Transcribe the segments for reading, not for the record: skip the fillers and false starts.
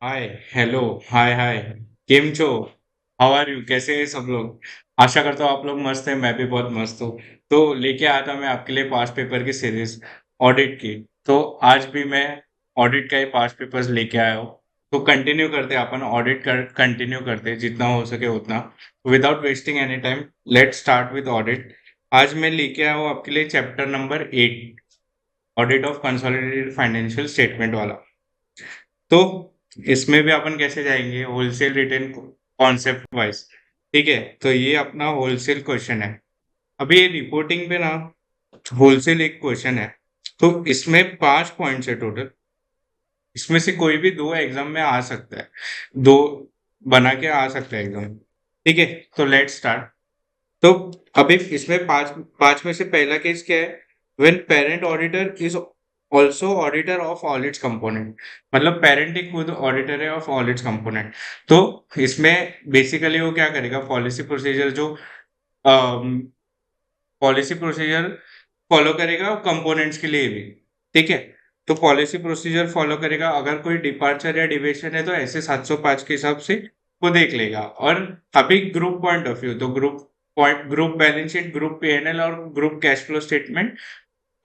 Hi hello hi hi. केम छो? How are you? कैसे हैं सब लोग? आशा करता हूँ आप लोग मस्त हैं, मैं भी बहुत मस्त हूँ। तो लेके आया था मैं आपके लिए पास्ट पेपर की सीरीज ऑडिट की। तो आज भी मैं ऑडिट का ही पास्ट पेपर्स लेके आया हूँ। तो कंटिन्यू करते हैं, अपन ऑडिट कर कंटिन्यू करते हैं जितना हो सके उतना। Without wasting any time, let start with audit. आज मैं लेके आया हूँ आपके लिए chapter number 8, audit of consolidated financial statement वाला। तो इसमें भी अपन कैसे जाएंगे? Wholesale written concept wise. ठीक है, तो ये अपना होलसेल क्वेश्चन है। अभी ये रिपोर्टिंग पे ना होलसेल एक क्वेश्चन है। तो इसमें 5 पॉइंट्स है टोटल। इसमें से कोई भी दो एग्जाम में आ सकता है, दो बना के आ सकता है एग्जाम। ठीक है, तो लेट स्टार्ट। तो अभी इसमें पांच पांच में से पहला केस क्या है? When parent auditor is also auditor of all it's component. मतलब पेरेंट ही खुद ऑडिटर है ऑफ ऑल इट्स कंपोनेंट। तो इसमें बेसिकली वो क्या करेगा? पॉलिसी प्रोसीजर फॉलो करेगा कंपोनेंट्स के लिए भी। ठीक है, तो पॉलिसी प्रोसीजर फॉलो करेगा। अगर कोई डिपार्चर या डिविएशन है तो ऐसे 705 के हिसाब से वो देख लेगा। और अभी ग्रुप पॉइंट ऑफ व्यू, तो group balance sheet, group PNL और ग्रुप कैश फ्लो स्टेटमेंट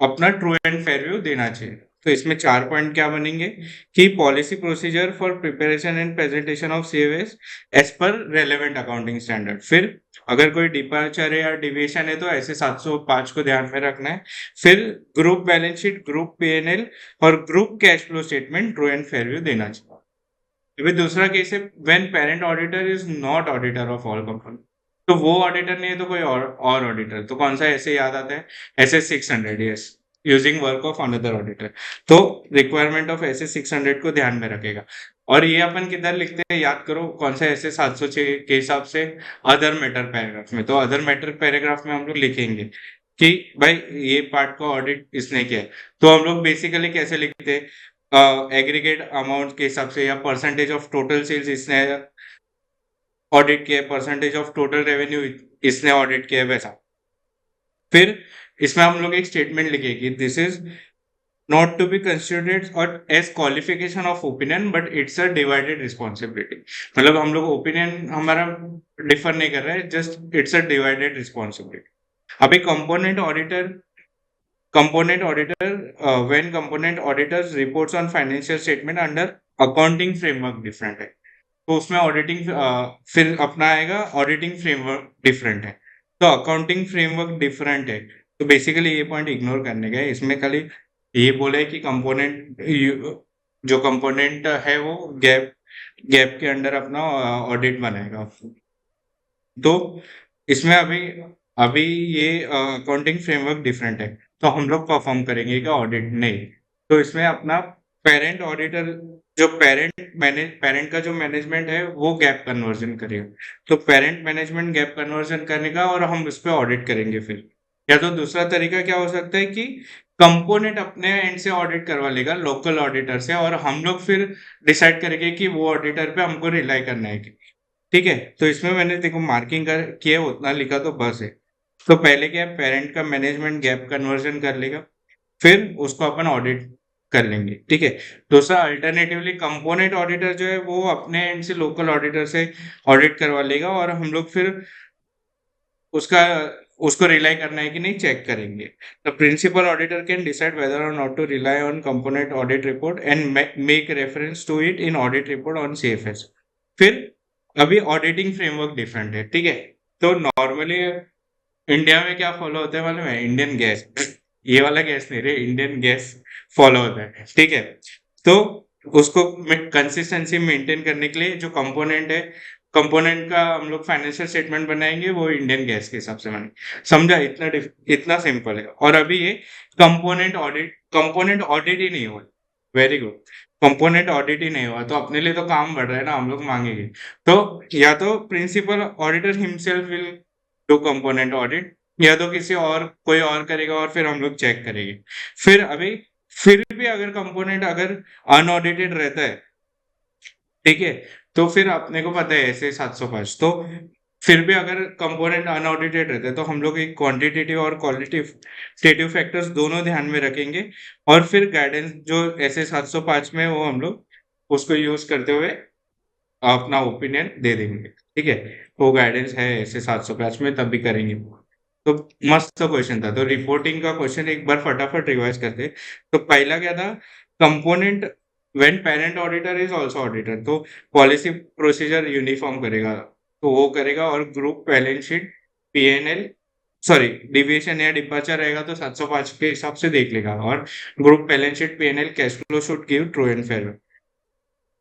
अपना ट्रू एंड फेयर व्यू देना चाहिए। तो इसमें 4 पॉइंट क्या बनेंगे कि policy procedure for preparation and presentation of CS as per relevant accounting standard. फिर अगर कोई डिपार्चर है या डिविएशन है तो ऐसे 705 को ध्यान में रखना है। फिर group balance sheet, group PNL और group cash flow statement true and fair view देना चाहिए। अभी दूसरा केस है when parent auditor is not auditor of all company. तो वो ऑडिटर नहीं है तो कोई और ऑडिटर। तो कौन सा ऐसे याद आता है? SS 600, yes, using work of another auditor. तो रिक्वायरमेंट ऑफ SS 600 को ध्यान में रखेगा। और ये अपन किधर लिखते हैं याद करो? कौन सा? SS 706 के हिसाब से अदर मैटर पैराग्राफ में। तो अदर मैटर पैराग्राफ में हम लोग लिखेंगे कि भाई ये पार्ट का ऑडिट इसने किया है। तो हम लोग बेसिकली कैसे लिखते हैं? एग्रीगेट अमाउंट के हिसाब से, या परसेंटेज ऑफ टोटल सेल्स इसने ऑडिट किया है, परसेंटेज ऑफ टोटल रेवेन्यू इसने ऑडिट किया है, वैसा। फिर इसमें हम लोग एक स्टेटमेंट लिखेंगे, this is not to be considered और as qualification of opinion but it's a divided responsibility. मतलब हम लोग ओपिनियन हमारा डिफर नहीं कर रहा है, just it's a divided responsibility. अभी component auditor when component auditors reports on financial statement under accounting framework different है। तो उसमें ऑडिटिंग फिर अपना आएगा ऑडिटिंग फ्रेमवर्क डिफरेंट है। तो अकाउंटिंग फ्रेमवर्क डिफरेंट है। तो बेसिकली ये पॉइंट इग्नोर करने का है। इसमें खाली ये बोला है कि कंपोनेंट, जो कंपोनेंट है वो गैप गैप के अंडर अपना ऑडिट बनाएगा। तो इसमें अभी अभी ये अकाउंटिंग फ्रेमवर्क डिफरेंट है। तो हम लोग परफॉर्म करेंगे क्या ऑडिट? नहीं। तो इसमें अपना पेरेंट ऑडिटर, जो पेरेंट का जो मैनेजमेंट है वो गैप कन्वर्जन करेगा। तो पेरेंट मैनेजमेंट गैप कन्वर्जन करने का, और हम उस पर ऑडिट करेंगे फिर। या तो दूसरा तरीका क्या हो सकता है कि कंपोनेंट अपने एंड से ऑडिट करवा लेगा लोकल ऑडिटर से, और हम लोग फिर डिसाइड करेंगे कि वो ऑडिटर पे हमको रिलाई करना है कि। ठीक है, तो इसमें मैंने देखो मार्किंग कर किया उतना लिखा तो बस है। तो पहले क्या है, पेरेंट का मैनेजमेंट गैप कन्वर्जन कर लेगा, फिर उसको अपन ऑडिट कर लेंगे। ठीक है, दूसरा अल्टरनेटिवली कंपोनेंट ऑडिटर जो है वो अपने एंड से लोकल ऑडिटर से ऑडिट करवा लेगा, और हम लोग फिर उसका उसको रिलाई करना है कि नहीं चेक करेंगे। The principal auditor can decide whether और not to rely on component audit report and make reference to it in audit report on CFS। फिर अभी ऑडिटिंग फ्रेमवर्क डिफरेंट है। ठीक है, तो नॉर्मली इंडिया में क्या फॉलो होता है मालूम है? Indian gas. ये वाला गैस नहीं रे, इंडियन गैस फॉलो होता है। ठीक है, तो उसको कंसिस्टेंसी मेंटेन करने के लिए जो कंपोनेंट है, कंपोनेंट का हम लोग फाइनेंशियल स्टेटमेंट बनाएंगे वो इंडियन गैस के हिसाब से बनेंगे। समझा? इतना सिंपल है। और अभी ये कंपोनेंट ऑडिट ही नहीं हुआ। वेरी गुड, कंपोनेंट ऑडिट ही नहीं हुआ तो अपने लिए तो काम बढ़ रहा है ना, हम लोग मांगेंगे। तो या तो principal auditor himself will do component audit, या तो किसी और कोई और करेगा और फिर हम लोग चेक करेंगे। फिर अभी फिर भी अगर कंपोनेंट अगर अनऑडिटेड रहता है, ठीक है, तो फिर अपने को पता है ऐसे 705। तो फिर भी अगर कंपोनेंट अनऑडिटेड रहता है तो हम लोग एक क्वांटिटेटिव और क्वालिटेटिव फैक्टर्स दोनों ध्यान में रखेंगे। और फिर गाइडेंस जो ऐसे 705 में वो हम लोग उसको यूज करते हुए अपना ओपिनियन दे देंगे। ठीक है, वो गाइडेंस है ऐसे 705 में, तब भी करेंगे। तो मस्त क्वेश्चन था। तो रिपोर्टिंग का क्वेश्चन एक बार फटाफट रिवाइज करते। तो पहला क्या था, component when parent auditor is also auditor, तो पॉलिसी प्रोसीजर यूनिफॉर्म करेगा, तो वो करेगा। और group balance sheet, PNL, sorry deviation या डिपार्चर रहेगा तो 705 के हिसाब से देख लेगा। और group balance sheet, PNL, cash flow should give true and fair.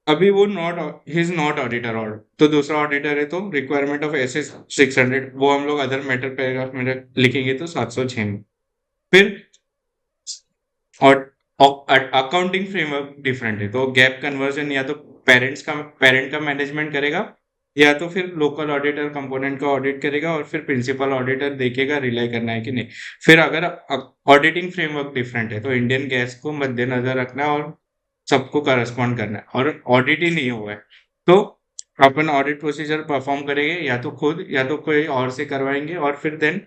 अभी वो not, he is not auditor, और तो दूसरा ऑडिटर है, तो रिक्वायरमेंट ऑफ एसएस 600 वो हम लोग अदर मैटर पैराग्राफ में लिखेंगे तो 706 में। फिर और अकाउंटिंग फ्रेमवर्क डिफरेंट है, तो गैप कन्वर्जन या तो पेरेंट का मैनेजमेंट करेगा, या तो फिर लोकल ऑडिटर कंपोनेंट का ऑडिट करेगा, और फिर प्रिंसिपल ऑडिटर देखेगा रिलाई करना है कि नहीं। फिर अगर ऑडिटिंग फ्रेमवर्क डिफरेंट है तो इंडियन गैस को मद्देनजर रखना है और सबको करस्पॉन्ड करना है, और ऑडिट ही नहीं हुआ है तो अपन ऑडिट प्रोसीजर परफॉर्म करेंगे, या तो खुद या तो कोई और से करवाएंगे। और फिर देन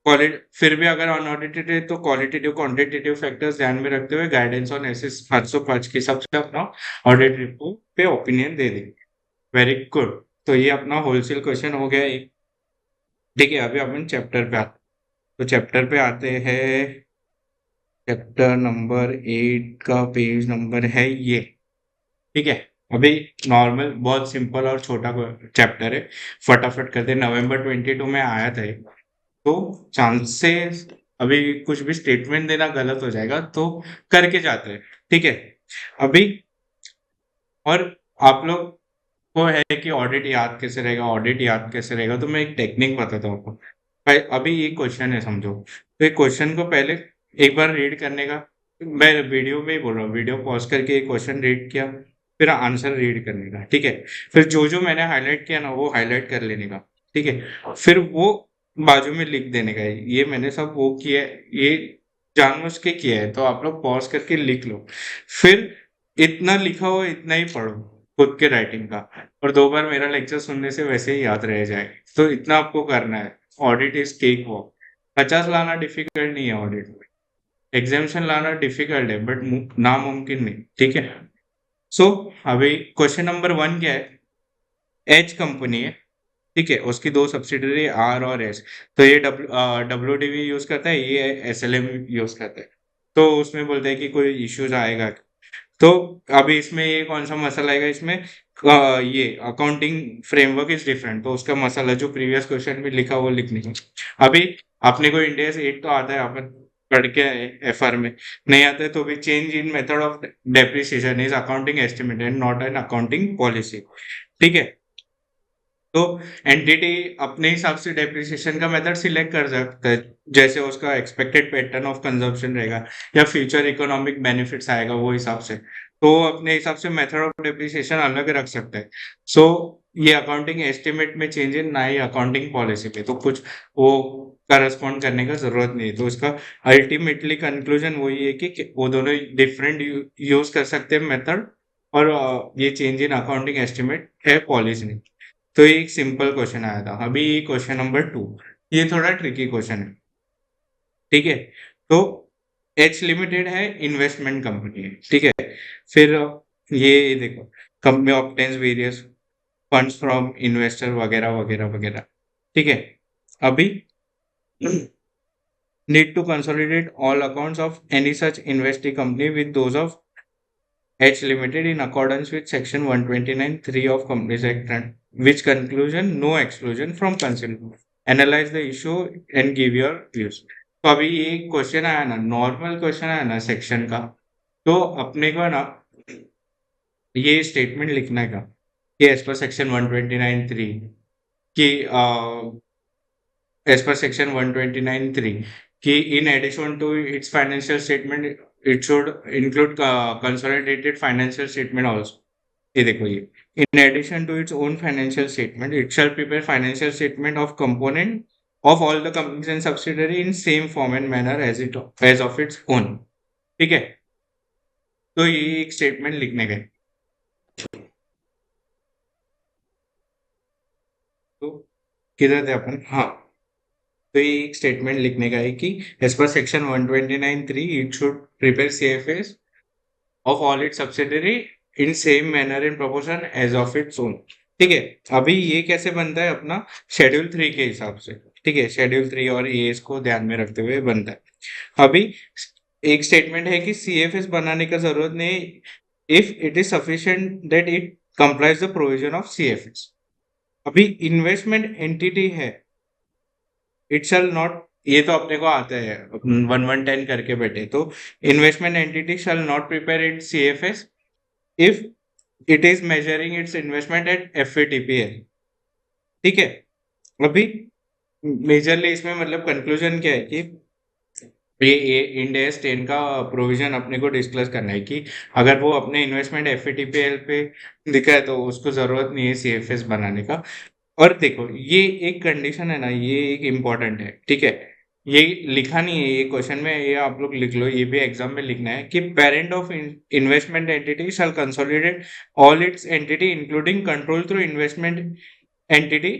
फिर भी अगर अनऑडिटेड है तो क्वालिटेटिव क्वांटिटेटिव फैक्टर्स ध्यान में रखते हुए गाइडेंस ऑन एसएस 705 के हिसाब से अपना ऑडिट रिपोर्ट पे ओपिनियन दे देंगे। Very good. तो ये अपना होलसेल क्वेश्चन हो गया एक। ठीक है, अभी अपन चैप्टर पे आते। तो चैप्टर पे आते हैं। चैप्टर नंबर 8 का पेज नंबर है ये। ठीक है, अभी नॉर्मल बहुत सिंपल और छोटा चैप्टर है, फटाफट करते। नवंबर 22 में आया था ये। तो चांसेस, अभी कुछ भी स्टेटमेंट देना गलत हो जाएगा तो करके जाते हैं। ठीक है, अभी और आप लोग को है कि ऑडिट याद कैसे रहेगा, ऑडिट याद कैसे रहेगा, तो मैं एक टेक्निक बताता हूँ आपको। अभी ये क्वेश्चन है समझो, तो एक क्वेश्चन को पहले एक बार रीड करने का, मैं वीडियो में ही बोल रहा हूँ, वीडियो पॉज करके एक क्वेश्चन रीड किया, फिर आंसर रीड करने का। ठीक है, फिर जो जो मैंने हाईलाइट किया ना वो हाईलाइट कर लेने का। ठीक है, फिर वो बाजू में लिख देने का, ये मैंने सब वो किया है, ये जानबूझ के किया है, तो आप लोग पॉज करके लिख लो। फिर इतना लिखा हो इतना ही पढ़ो खुद के राइटिंग का, और 2 बार मेरा लेक्चर सुनने से वैसे ही याद रह जाए। तो इतना आपको करना है। Audit is cake walk. 50 लाना डिफिकल्ट नहीं है ऑडिट में, एग्जामेशन लाना डिफिकल्ट है बट नामुमकिन नहीं। ठीक है, सो अभी क्वेश्चन नंबर 1 क्या है, एच कंपनी है। ठीक है, उसकी 2 सब्सिडरी आर और एस। तो ये डब्ल्यू यूज करता है, ये एसएलएम यूज करता है। तो उसमें बोलते हैं कि कोई इश्यूज आएगा। तो अभी इसमें ये कौन सा मसला आएगा इसमें, ये अकाउंटिंग फ्रेमवर्क इज डिफरेंट, तो उसका मसला जो प्रीवियस क्वेश्चन में लिखा वो लिखने का। अभी अपने को इंडिया से 8 तो आता है, अपन पढ़ के आए एफआर में। नहीं आता है तो भी change in method of depreciation is accounting estimate and not an accounting policy. ठीक है, तो एंटिटी अपने हिसाब से डेप्रिसिएशन का मेथड सिलेक्ट कर सकता है, जैसे उसका एक्सपेक्टेड पैटर्न ऑफ कंजम्पशन रहेगा या फ्यूचर इकोनॉमिक बेनिफिट्स आएगा वो हिसाब से, तो अपने हिसाब से मेथड ऑफ डेप्रिसिएशन अलग रख सकता है। सो ये अकाउंटिंग एस्टिमेट में चेंज है, ना ही अकाउंटिंग पॉलिसी पे, तो कुछ वो करस्पॉन्ड करने का जरूरत नहीं है। तो इसका अल्टीमेटली कंक्लूजन वही है कि वो दोनों डिफरेंट यूज कर सकते हैं मेथड, और ये चेंज इन अकाउंटिंग एस्टिमेट है, पॉलिसी नहीं। तो ये एक सिंपल क्वेश्चन आया था। अभी क्वेश्चन नंबर 2, ये थोड़ा ट्रिकी क्वेश्चन है। ठीक है, तो एच लिमिटेड है, इन्वेस्टमेंट कंपनी है। ठीक है, फिर ये देखो, company obtains various funds from investor वगैरह वगैरह वगैरह। ठीक है, अभी need to consolidate all accounts of any such investing company with those of H Limited in accordance with Section 129(3) of Companies Act, and which conclusion no exclusion from consideration. Analyze the issue and give your views. तो अभी ये question आया ना, normal question आया ना section का, तो अपने को ना ये स्टेटमेंट लिखना है कि एज पर सेक्शन 129(3) कि as per section 129(3) कि in addition to its financial statement it should include consolidated financial statement also. ये देखो, ये in addition to its own financial statement it shall prepare financial statement of component of all the companies and subsidiary in same form and manner as of its own. ठीक है, तो ये एक statement लिखने गए। तो किधर थे अपन, हाँ, तो ये एक स्टेटमेंट लिखने का है कि as per section 129(3) it should prepare CFS of all its subsidiary in same manner in proportion as of its own. ठीक है, अभी ये कैसे बनता है अपना शेड्यूल 3 के हिसाब से। ठीक है, शेड्यूल 3 और एएस को ध्यान में रखते हुए बनता है। अभी एक स्टेटमेंट है कि सीएफएस बनाने का जरूरत नहीं if it is sufficient that it complies the provision of CFS. अभी इन्वेस्टमेंट एंटिटी है, इट शैल नॉट, ये तो अपने को आता है 1110 करके बैठे, तो investment entity shall not prepare it CFS if it is measuring its investment at FATPL. ठीक है, अभी मेजरली इसमें मतलब कंक्लूजन क्या है कि ये इंड एस 10 का प्रोविजन अपने को डिस्क्लोज करना है कि अगर वो अपने इन्वेस्टमेंट एफएटीपीएल पे दिखा है तो उसको जरूरत नहीं है सीएफएस बनाने का। और देखो ये एक कंडीशन है ना, ये एक इम्पॉर्टेंट है। ठीक है, ये लिखा नहीं है ये क्वेश्चन में, ये आप लोग लिख लो, ये भी एग्जाम में लिखना है कि parent of investment entity shall consolidate all its entity including control through investment entity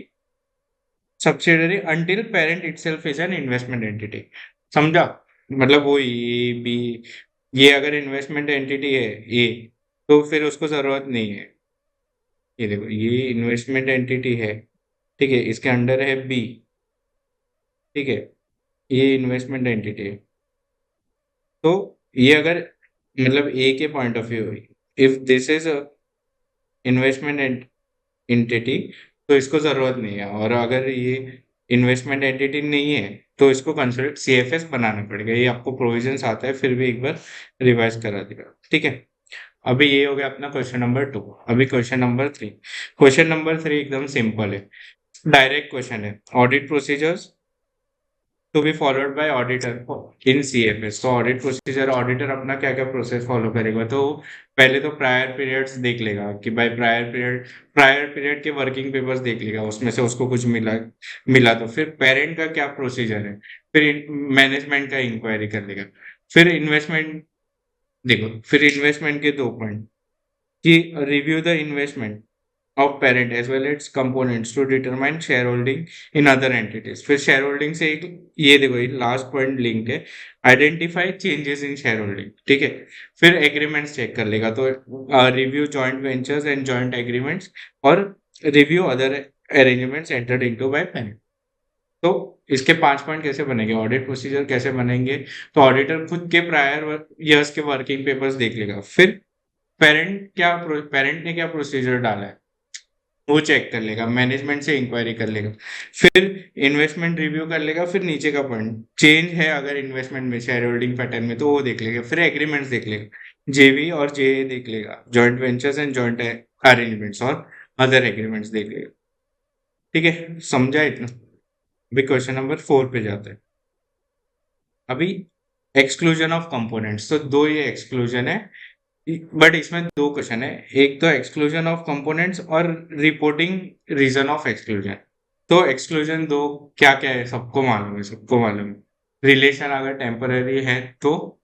subsidiary until parent itself is an investment entity. समझा? मतलब वो ये बी, ये अगर इन्वेस्टमेंट एंटिटी है ए, तो फिर उसको जरूरत नहीं है। ये देखो ये इन्वेस्टमेंट एंटिटी है, ठीक है, इसके अंडर है बी। ठीक है, ये इन्वेस्टमेंट एंटिटी है, तो ये अगर मतलब ए के point of view, if this is investment entity तो इसको जरूरत नहीं है, और अगर ये इन्वेस्टमेंट एंटिटी नहीं है तो इसको कंसिडर सीएफएस बनाना पड़ेगा। ये आपको प्रोविजंस आता है, फिर भी एक बार रिवाइज करा देगा। ठीक है, अभी ये हो गया अपना क्वेश्चन नंबर 2। अभी क्वेश्चन नंबर 3। क्वेश्चन नंबर 3 एकदम सिंपल है, डायरेक्ट क्वेश्चन है। Audit procedures to be followed by auditor in CFS. तो ऑडिट प्रोसीजर, ऑडिटर अपना क्या क्या प्रोसेस फॉलो करेगा, तो पहले तो प्रायर पीरियड्स देख लेगा कि भाई प्रायर पीरियड के वर्किंग पेपर्स देख लेगा, उसमें से उसको कुछ मिला मिला तो फिर पेरेंट का क्या प्रोसीजर है, फिर मैनेजमेंट का इंक्वायरी कर लेगा। फिर इन्वेस्टमेंट, देखो फिर इन्वेस्टमेंट के 2 पॉइंट कि review the investment of parent as well its components to determine shareholding in other entities। फिर शेयर होल्डिंग से एक, ये देखो ये लास्ट पॉइंट लिंक है, identify changes in shareholding. ठीक है, फिर एग्रीमेंट्स चेक कर लेगा, तो review joint ventures and joint agreements और review other arrangements entered into by parent. तो इसके 5 पॉइंट कैसे बनेंगे, ऑडिट प्रोसीजर कैसे बनेंगे, तो ऑडिटर खुद के प्रायर ईयर्स के वर्किंग पेपर्स देख लेगा। फिर पेरेंट ने क्या प्रोसीजर डाला है वो चेक कर लेगा, मैनेजमेंट से इंक्वायरी कर लेगा, फिर इन्वेस्टमेंट रिव्यू कर लेगा, फिर नीचे का पॉइंट चेंज है अगर इन्वेस्टमेंट में शेयर होल्डिंग पैटर्न में तो वो देख लेगा, फिर एग्रीमेंट्स देख लेगा, जेवी और जेए देख लेगा, joint ventures and joint arrangements और अदर एग्रीमेंट्स देख लेगा। ठीक है, समझा इतना? अभी क्वेश्चन नंबर 4 पे जाते हैं। अभी एक्सक्लूजन ऑफ कंपोनेंट्स, तो दो ये एक्सक्लूजन है, बट इसमें 2 क्वेश्चन है। एक तो एक्सक्लूजन ऑफ कंपोनेंट्स और रिपोर्टिंग रीजन ऑफ एक्सक्लूजन। तो एक्सक्लूजन दो क्या क्या है, सबको मालूम है, सबको मालूम है। रिलेशन अगर टेम्पररी है तो,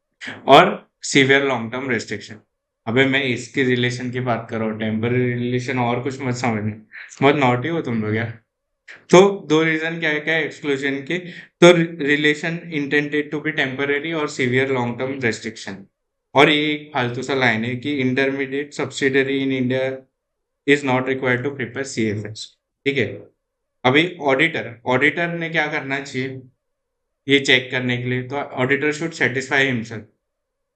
और सीवियर लॉन्ग टर्म रेस्ट्रिक्शन। अबे मैं इसकी रिलेशन की बात कर रहा हूँ, टेम्पररी रिलेशन और कुछ मत समझना, बहुत नॉटी हो तुम लोग यार। तो दो रीजन क्या है, क्या एक्सक्लूजन के, तो relation intended to be temporary और सीवियर लॉन्ग टर्म रेस्ट्रिक्शन। और ये एक फालतू सा लाइन है कि intermediate subsidiary in India is not required to prepare CFS. ठीक है, अभी ऑडिटर ऑडिटर ने क्या करना चाहिए ये चेक करने के लिए, तो ऑडिटर शुड सेटिस्फाई हिमसेल्फ।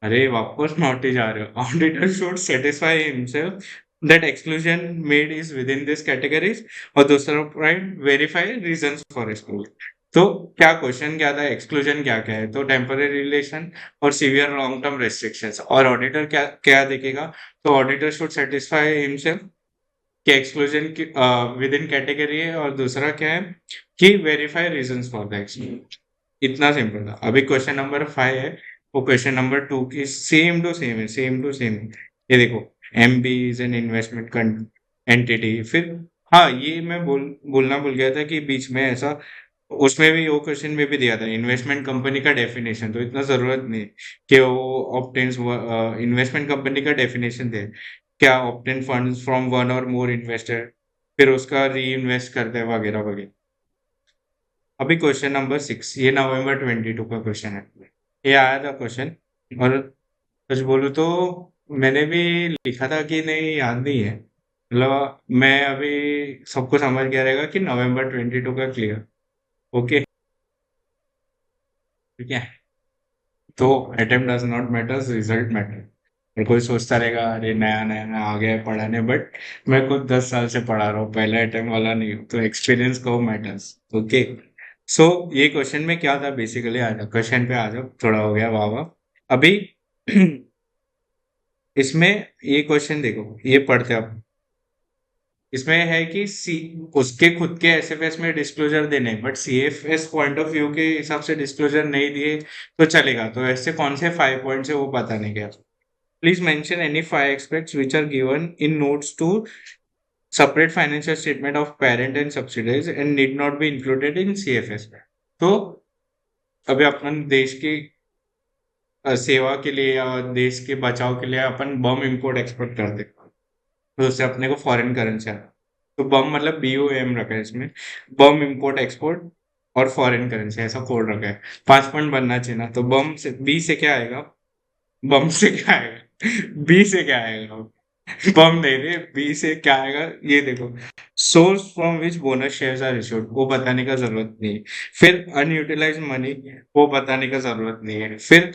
अरे वापस नोटिस जा रहे हो, auditor should satisfy himself that exclusion made is with in this categories. और दूसरा point verify reasons for exclusion. तो क्या क्वेश्चन क्या था, एक्सक्लूजन क्या क्या है, तो टेम्पररी रिलेशन और सीवियर लॉन्ग टर्म रेस्ट्रिक्शंस। और ऑडिटर क्या क्या देखेगा, तो ऑडिटर शुड सेटिस्फाई हिमसेल्फ कि एक्सक्लूजन की विद इन कैटेगरी है, और दूसरा क्या है कि verify reasons for the exclusion. इतना सिंपल था। अभी क्वेश्चन नंबर 5 है, वो क्वेश्चन नंबर 2 की सेम टू सेम है, सेम टू सेम। ये देखो, MB is an investment entity. फिर हाँ, ये मैं बोलना भूल गया था कि बीच में ऐसा, उसमें भी वो क्वेश्चन में भी दिया था इन्वेस्टमेंट कंपनी का डेफिनेशन, तो इतना जरूरत नहीं कि वो ऑब्टेन्स इन्वेस्टमेंट कंपनी का डेफिनेशन दे, क्या ऑब्टेन फंड्स फ्रॉम वन और मोर इन्वेस्टर, फिर उसका री इन्वेस्ट करते हैं वगैरह वगैरह। अभी क्वेश्चन नंबर 6, ये नवंबर 22 का क्वेश्चन है, ये आया था क्वेश्चन। और सच बोलूं तो मैंने भी लिखा था कि नहीं, याद नहीं है। मतलब मैं अभी सबको समझ गया रहेगा कि नवंबर 22 का क्लियर। ओके, ठीक है। तो attempt does not matters, result matter. और कोई सोचता रहेगा अरे नया नया नया आ गया है पढ़ाने, बट मैं खुद 10 साल से पढ़ा रहा हूँ, पहला अटेम्प्ट वाला नहीं हूँ, तो एक्सपीरियंस को मैटर्स। ओके। सो ये क्वेश्चन में क्या था बेसिकली, आ जाओ क्वेश्चन पे, आ जाओ, थोड़ा हो गया वाह वाह। अभी इसमें ये क्वेश्चन देखो, ये पढ़ते हैं आप। इसमें है कि सी उसके खुद के एसएफएस में डिस्क्लोजर देने, but CFS point of view के हिसाब से डिस्क्लोजर नहीं दिए तो चलेगा। तो ऐसे कौन से 5 पॉइंट्स है वो पता नहीं क्या। Please mention any 5 aspects which are given in notes to separate financial statement of parent and subsidiaries and need not be included in CFS। तो अभी अपन देश की सेवा के लिए या देश के बचाव के लिए अपन बम इंपोर्ट एक्सपोर्ट करते हैं, तो उससे अपने को फॉरेन करेंसी आता है। तो बम मतलब BOM रखा है इसमें, बम इंपोर्ट एक्सपोर्ट और फॉरेन करेंसी, ऐसा कोड रखा है। 5 पॉइंट बनना चाहिए ना, तो बम से बी से क्या आएगा, बम से क्या आएगा, बी से क्या आएगा, बम नहीं रे, बी से क्या आएगा, ये देखो। Source from which bonus shares are issued, वो बताने का जरूरत नहीं है। फिर अनयूटिलाइज मनी, वो बताने का जरूरत नहीं है। फिर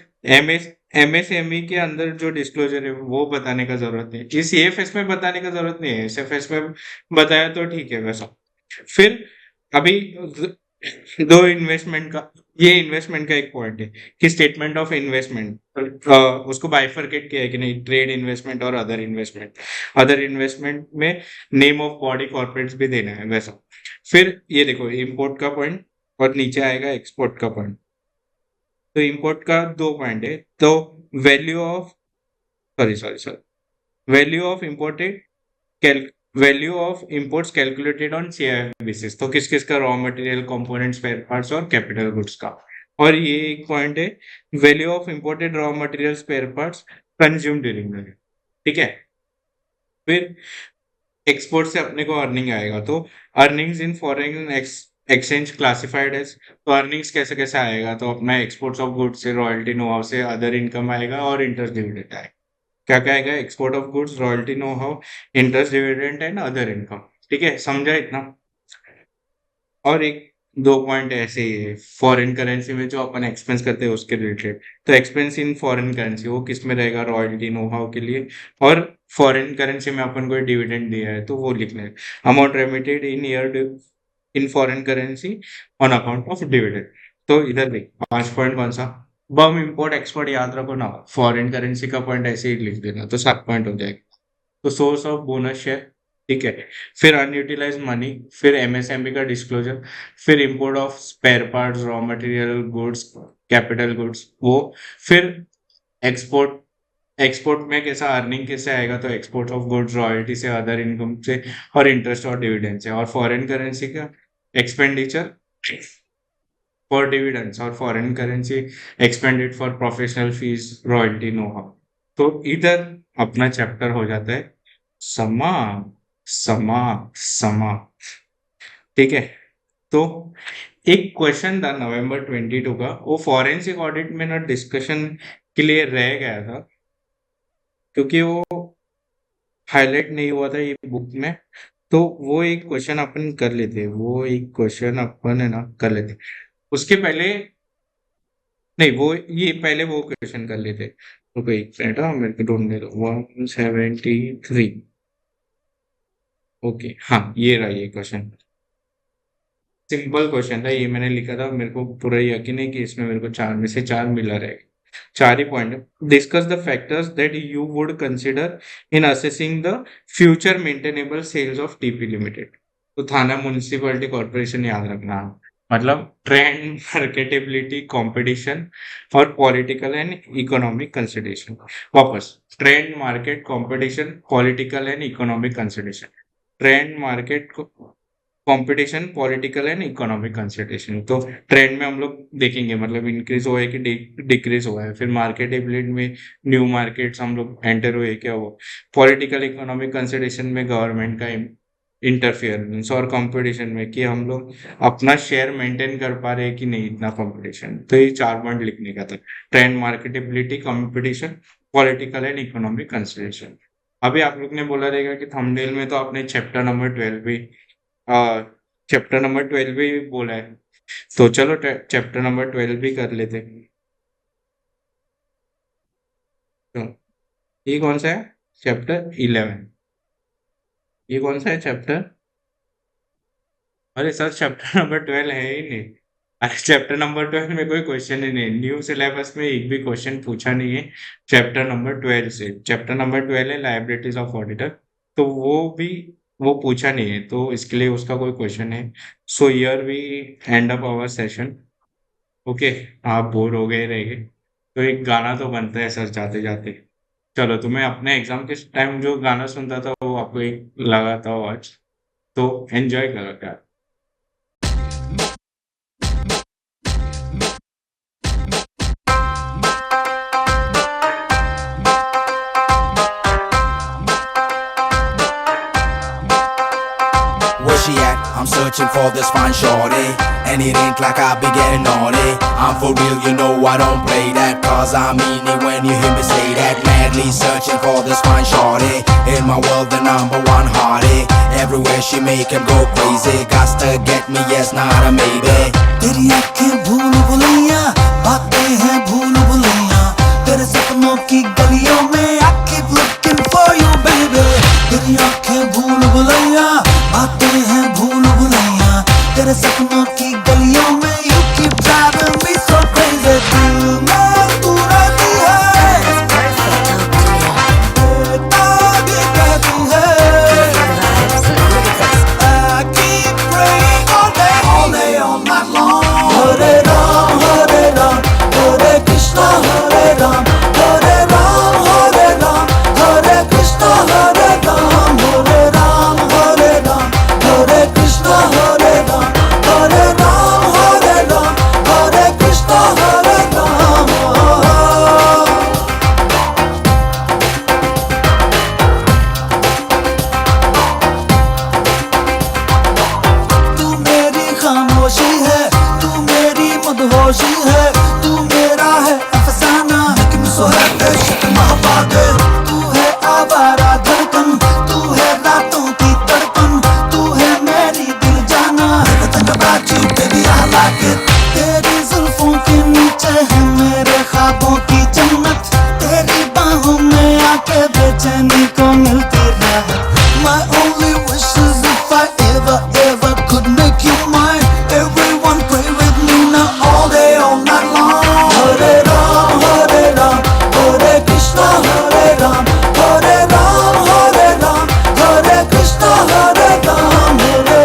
MSME के अंदर जो डिस्क्लोजर है वो बताने का जरूरत नहीं है। इस CFS में बताने का जरूरत नहीं है, SFS में बताया तो ठीक है वैसा। फिर अभी दो इन्वेस्टमेंट का, ये इन्वेस्टमेंट का एक पॉइंट है कि स्टेटमेंट ऑफ इन्वेस्टमेंट उसको बाइफरकेट किया है कि नहीं, ट्रेड इन्वेस्टमेंट और अदर इन्वेस्टमेंट। अदर इन्वेस्टमेंट में नेम ऑफ बॉडी कॉर्पोरेट्स भी देना है वैसा। फिर ये देखो इंपोर्ट का पॉइंट और नीचे आएगा एक्सपोर्ट का पॉइंट। तो इंपोर्ट का 2 पॉइंट है। तो value of, sorry sorry sorry, value of imported cal value of imports calculated on CIF basis. तो किस किस का, raw material, component, spare parts और कैपिटल गुड्स का। और ये एक पॉइंट है, value of imported raw material, spare parts consume during the, ठीक है। फिर एक्सपोर्ट से अपने को अर्निंग आएगा, तो earnings in foreign exchange classified as. तो अर्निंग्स कैसे कैसे आएगा, तो अपना एक्सपोर्ट्स ऑफ गुड्स से, रॉयल्टी नो हाउ से, अदर इनकम आएगा और इंटरेस्ट डिविडेंड आएगा। क्या क्या आएगा, export of goods, royalty know how, interest dividend and other income. ठीक है, समझा इतना। और एक दो पॉइंट ऐसे ही है फॉरेन करेंसी में जो अपन एक्सपेंस करते हैं उसके रिलेटेड। तो एक्सपेंस इन फॉरेन करेंसी वो किस में रहेगा, रॉयल्टी नो हाउ के लिए। और फॉरेन करेंसी में अपन को डिविडेंड दिया है तो वो लिखना है, amount remitted in year in foreign currency on account of dividend. तो इधर देख 5 पॉइंट कौन सा, बम इंपोर्ट एक्सपोर्ट याद रखो ना, फॉरेन करेंसी का पॉइंट ऐसे ही लिख देना तो 7 पॉइंट हो जाएगा। तो सोर्स ऑफ बोनस शेयर, ठीक है। फिर अनयूटिलाइज मनी, फिर MSME का डिस्क्लोजर, फिर import of spare parts, raw material, goods, capital goods वो। फिर एक्सपोर्ट, एक्सपोर्ट में कैसा अर्निंग कैसे आएगा, तो एक्सपोर्ट ऑफ गुड्स, रॉयल्टी से, अदर इनकम से और इंटरेस्ट और डिविडेंड से। और फॉरेन करेंसी का एक्सपेंडिचर फॉर डिविडेंड्स और foreign currency expanded for professional fees, royalty know how. तो इधर अपना चैप्टर हो जाता है समा समा समा, ठीक है। तो एक क्वेश्चन था नवंबर 22 का, वो फॉरेंसिक ऑडिट में ना डिस्कशन के लिए रह गया था, क्योंकि वो हाईलाइट नहीं हुआ था ये बुक में। तो वो एक क्वेश्चन अपन कर लेते, वो एक क्वेश्चन अपन है ना कर लेते उसके पहले। नहीं, वो ये पहले वो क्वेश्चन कर लेते। तो कोई एक मिनट, हाँ मेरे को ढूंढने दो, 173। ओके, हाँ ये रहा ये क्वेश्चन। सिंपल क्वेश्चन था, ये मैंने लिखा था, मेरे को पूरा यकीन है कि इसमें मेरे को 4 में से 4 मिला रहेगा। 4 ही point. Discuss the factors that you would consider in assessing the future maintainable sales of TP limited. तो थाना म्युनिसिपैलिटी कॉर्पोरेशन याद रखना, मतलब ट्रेंड, मार्केटेबिलिटी, कंपटीशन और पॉलिटिकल एंड इकोनॉमिक कंसिडरेशन। वापस, trend, market, competition, political and economic consideration. Trend, market, competition, political and economic consideration. तो trend में हम लोग देखेंगे मतलब इंक्रीज हुआ है कि डिक्रीज हुआ है। फिर मार्केट एबिलिटी में न्यू मार्केट्स हम लोग एंटर हुए क्या वो। पॉलिटिकल इकोनॉमिक कंसिडरेशन में गवर्नमेंट का इंटरफियरेंस। और कंपटीशन में कि हम लोग अपना शेयर मेंटेन कर पा रहे हैं कि नहीं, इतना कंपटीशन। तो ये 4 पॉइंट लिखने का था, trend, marketability, competition, political and economic consideration. अभी आप लोग ने बोला रहेगा कि थंबनेल में तो आपने चैप्टर नंबर 12 भी बोला है, तो चलो चैप्टर नंबर 12 भी कर लेते हैं। तो ये कौन सा है? चैप्टर 11। ये कौन सा है चैप्टर? अरे सर, चैप्टर नंबर 12 है ही नहीं। अरे चैप्टर नंबर 12 में कोई क्वेश्चन ही नहीं, न्यू सिलेबस में एक भी क्वेश्चन पूछा नहीं है चैप्टर नंबर 12 से। चैप्टर नंबर 12 है लायबिलिटीज ऑफ ऑडिटर, तो वो पूछा नहीं है, तो इसके लिए उसका कोई क्वेश्चन है। So here we end up our session. Okay, आप बोर हो गए रहेंगे तो एक गाना तो बनता है सर जाते जाते। चलो, तो मैं अपने एग्जाम के टाइम जो गाना सुनता था वो आपको एक लगाता हूँ आज, तो एंजॉय करो यार। Where she at? I'm searching for this fine shorty, and it ain't like I be getting naughty. I'm for real, you know I don't play that, cause I mean it when you hear me say that. Madly searching for this fine shorty, in my world the number one hottie. Everywhere she make him go crazy, got to get me, yes, not a maybe. तेरी आँखें भूल भुलैया, बातें हैं भूल भुलैया, तेरे सपनों की गलियों में I keep looking for you baby. तेरी आँखें भूल भुलैया, बातें हैं भूल भुलैया, तेरे सपनों की गलियों में you keep driving me so crazy. दिल में तू रहती है, बेताबी कहती है, I keep praying all day, all night long. Hare Ram, Hare Krishna, Hare Ram, Hare Ram, Hare Krishna, Hare Ram, Hare Ram, Hare Krishna, Hare Ram, Hare Ram, Hare Krishna, Hare Ram. तू मेरी खामोशी है, तू मेरी मदहोशी है, तू मेरा है अफसाना, लेकिन सोहरात शिक महाबाद। तू है आवारा धड़कन, तू है रातों की तड़पन, तू है मेरी दिल जाना। तेरी हालात, तेरी जुल्फों के नीचे है मेरे ख्वाबों की जन्नत, तेरी बाहों में आके बेचैनी को मिलती राहत। My only wish is if I ever could make you mine. Everyone pray with me now all day, all night long. Hare Ram, Hare Krishna, Hare Ram, Hare Ram, Hare Krishna, Hare Ram, Hare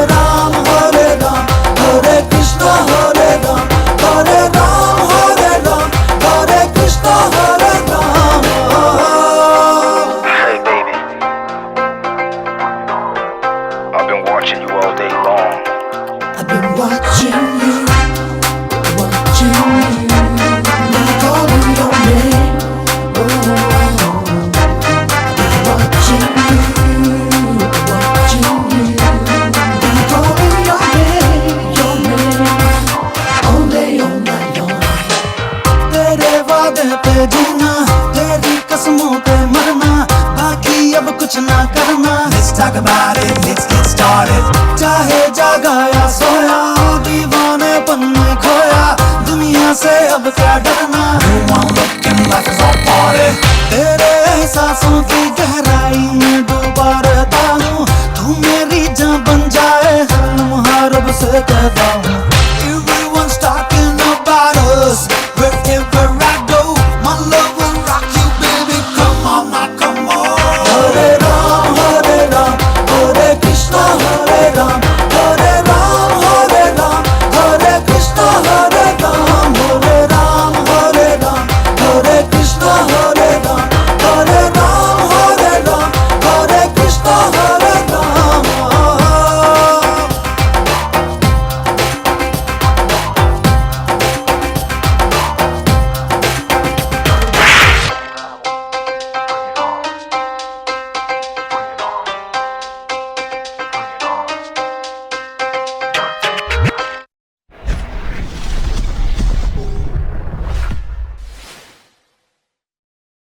Ram, Hare Krishna, Hare Ram, Hare Ram, Hare Krishna, Hare Ram. Hey baby, I've been watching you all day long. I've been watching you, been calling your name. Oh, been watching you, been calling your name, all day, all night long. तेरे वादे पे जीना, तेरी कसमों पे मरना, बाकी अब कुछ ना करना. Let's talk about it, let's get started. चाहे जागा या सोया, दीवानेपन में खोया, दुनिया से अब क्या डरना. One look and life is all party. तेरे एहसासों की गहराई में डूबा रहता हूँ, तू मेरी जान बन जाए, हर लम्हा रब से कहता हूँ.